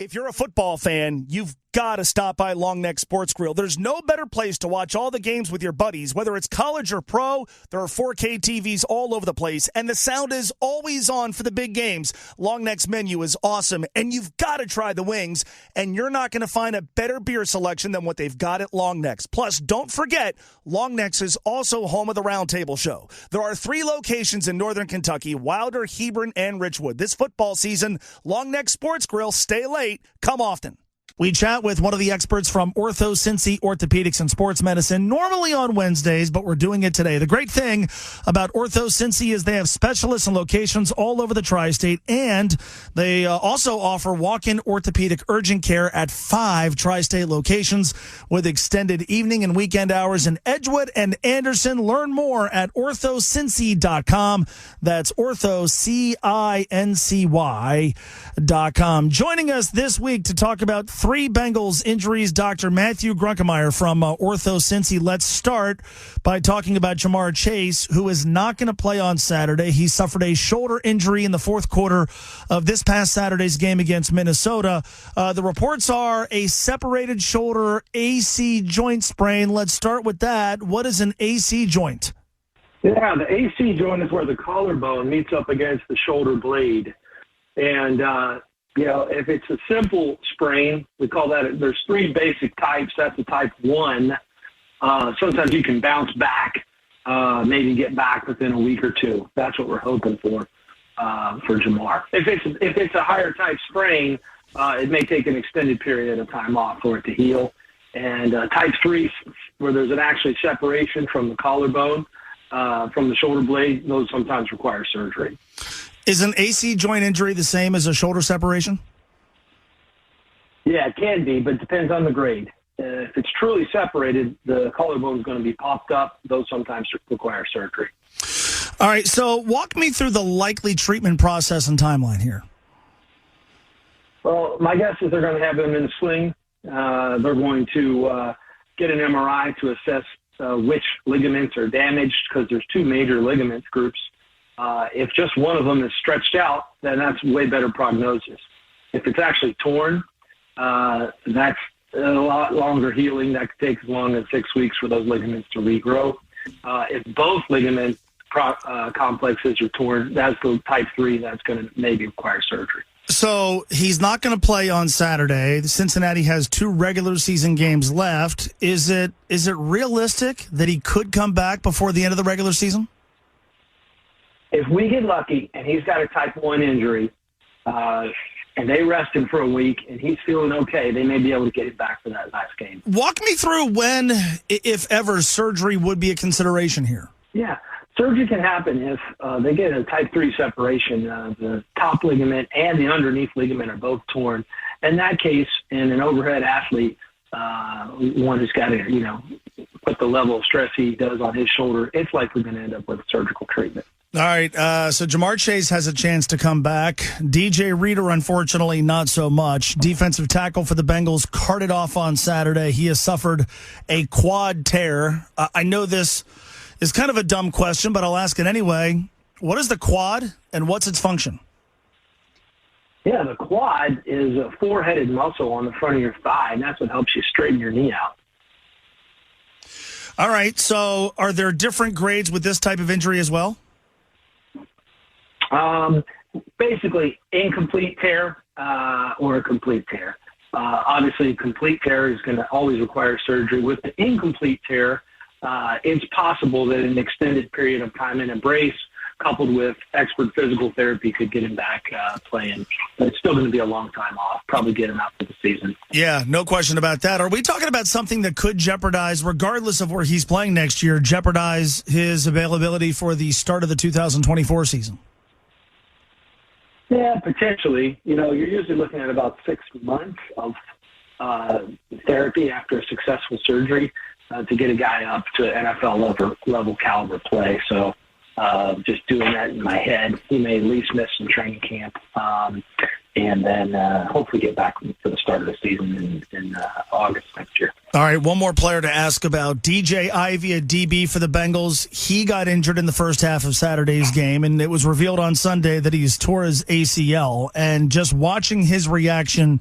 If you're a football fan, you've got to stop by Long Neck Sports Grill. There's no better place to watch all the games with your buddies, whether it's college or pro. There are 4K TVs all over the place, and the sound is always on for the big games. Long Neck's menu is awesome, and you've got to try the wings, and you're not going to find a better beer selection than what they've got at Long Neck's. Plus, don't forget, Long Neck's is also home of the Round Table Show. There are 3 locations in Northern Kentucky, Wilder, Hebron, and Richwood. This football season, Long Neck Sports Grill, stay late, come often. We chat with one of the experts from OrthoCincy Orthopedics and Sports Medicine, normally on Wednesdays, but we're doing it today. The great thing about OrthoCincy is they have specialists and locations all over the tri-state, and they also offer walk-in orthopedic urgent care at 5 tri-state locations with extended evening and weekend hours in Edgewood and Anderson. Learn more at OrthoCincy.com. That's OrthoCincy.com. Joining us this week to talk about 3 Bengals injuries, Dr. Matthew Grunkemeyer from OrthoCincy. Let's start by talking about Jamar Chase, who is not going to play on Saturday. He suffered a shoulder injury in the fourth quarter of this past Saturday's game against Minnesota. The reports are a separated shoulder AC joint sprain. Let's start with that. What is an AC joint? Yeah, the AC joint is where the collarbone meets up against the shoulder blade. And, if it's a simple sprain, we call that, there's 3 basic types. That's a type 1. Sometimes you can bounce back, maybe get back within a week or 2. That's what we're hoping for Jamar. If it's a higher type sprain, it may take an extended period of time off for it to heal. And type 3, where there's an actually separation from the collarbone, from the shoulder blade, those sometimes require surgery. Is an AC joint injury the same as a shoulder separation? Yeah, it can be, but it depends on the grade. If it's truly separated, the collarbone is going to be popped up. Those sometimes require surgery. All right, so walk me through the likely treatment process and timeline here. Well, my guess is they're going to have him in a sling. They're going to get an MRI to assess which ligaments are damaged, because there's 2 major ligament groups. If just one of them is stretched out, then that's way better prognosis. If it's actually torn, that's a lot longer healing. That could take as long as 6 weeks for those ligaments to regrow. If both ligament complexes are torn, that's the type 3 that's going to maybe require surgery. So he's not going to play on Saturday. Cincinnati has 2 regular season games left. Is it realistic that he could come back before the end of the regular season? If we get lucky and he's got a type 1 injury, and they rest him for a week and he's feeling okay, they may be able to get him back for that last game. Walk me through when, if ever, surgery would be a consideration here. Yeah, surgery can happen if they get a type 3 separation. The top ligament and the underneath ligament are both torn. In that case, in an overhead athlete, one who's got to, put the level of stress he does on his shoulder, it's likely going to end up with surgical treatment. All right, so Jamar Chase has a chance to come back. DJ Reader, unfortunately, not so much. Defensive tackle for the Bengals carted off on Saturday. He has suffered a quad tear. I know this is kind of a dumb question, but I'll ask it anyway. What is the quad, and what's its function? Yeah, the quad is a 4-headed muscle on the front of your thigh, and that's what helps you straighten your knee out. All right, so are there different grades with this type of injury as well? Basically, incomplete tear or a complete tear. Obviously, complete tear is going to always require surgery. With the incomplete tear, it's possible that an extended period of time in a brace, coupled with expert physical therapy, could get him back playing. But it's still going to be a long time off, probably get him out for the season. Yeah, no question about that. Are we talking about something that could jeopardize, regardless of where he's playing next year, jeopardize his availability for the start of the 2024 season? Yeah, potentially. You're usually looking at about 6 months of therapy after a successful surgery to get a guy up to NFL level caliber play. So just doing that in my head. He may at least miss some training camp, and then hopefully get back for the start of the season in August next year. All right, one more player to ask about. DJ Ivey, a DB for the Bengals. He got injured in the first half of Saturday's game, and it was revealed on Sunday that he's tore his ACL. And just watching his reaction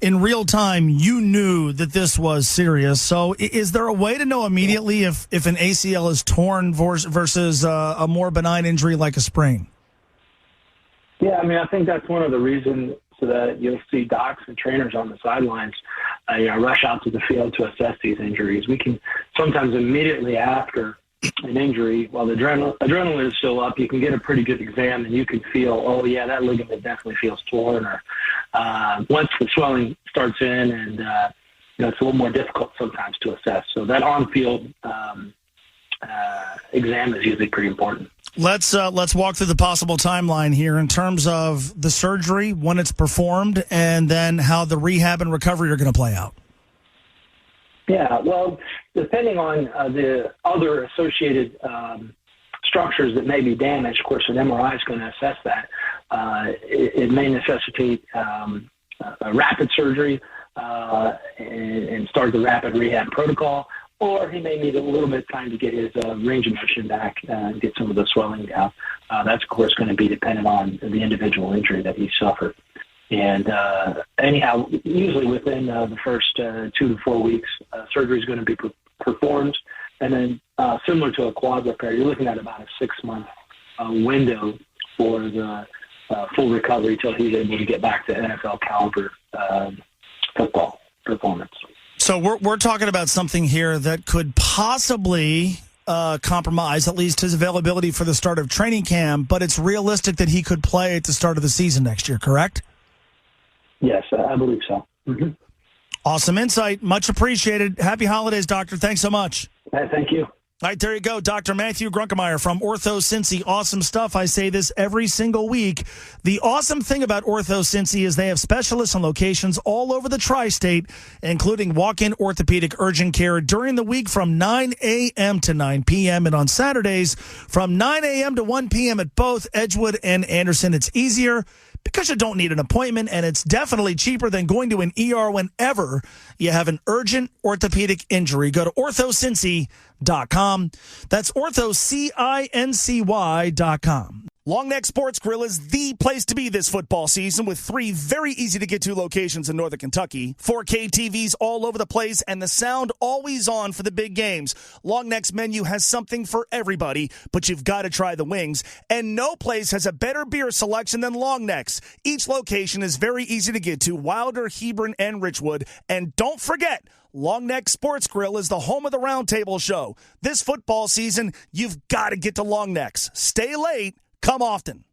in real time, you knew that this was serious. So is there a way to know immediately if an ACL is torn versus a more benign injury like a sprain? Yeah, I mean, I think that's one of the reasons so that you'll see docs and trainers on the sidelines rush out to the field to assess these injuries. We can sometimes immediately after an injury, while the adrenaline is still up, you can get a pretty good exam and you can feel, oh, yeah, that ligament definitely feels torn. Or once the swelling starts in and, it's a little more difficult sometimes to assess. So that on-field exam is usually pretty important. Let's walk through the possible timeline here in terms of the surgery, when it's performed, and then how the rehab and recovery are going to play out. Yeah, well, depending on the other associated structures that may be damaged, of course, an MRI is going to assess that. It may necessitate a rapid surgery and start the rapid rehab protocol. Or he may need a little bit of time to get his range of motion back and get some of the swelling down. That's, of course, going to be dependent on the individual injury that he suffered. And anyhow, usually within the first 2 to 4 weeks, surgery is going to be performed. And then similar to a quad repair, you're looking at about a 6-month window for the full recovery till he's able to get back to NFL caliber football performance. So we're talking about something here that could possibly compromise at least his availability for the start of training camp, but it's realistic that he could play at the start of the season next year, correct? Yes, I believe so. Mm-hmm. Awesome insight. Much appreciated. Happy holidays, Doctor. Thanks so much. Thank you. All right, there you go. Dr. Matthew Grunkemeyer from OrthoCincy. Awesome stuff. I say this every single week. The awesome thing about OrthoCincy is they have specialists and locations all over the tri-state, including walk-in orthopedic urgent care during the week from 9 a.m. to 9 p.m. and on Saturdays from 9 a.m. to 1 p.m. at both Edgewood and Anderson. It's easier because you don't need an appointment, and it's definitely cheaper than going to an ER whenever you have an urgent orthopedic injury. Go to OrthoCincy.com. That's OrthoCincy.com. Long Neck Sports Grill is the place to be this football season with 3 very easy-to-get-to locations in Northern Kentucky, 4K TVs all over the place, and the sound always on for the big games. Long Neck's menu has something for everybody, but you've got to try the wings. And no place has a better beer selection than Long Neck's. Each location is very easy to get to, Wilder, Hebron, and Richwood. And don't forget, Long Neck Sports Grill is the home of the Roundtable Show. This football season, you've got to get to Long Neck's. Stay late. Come often.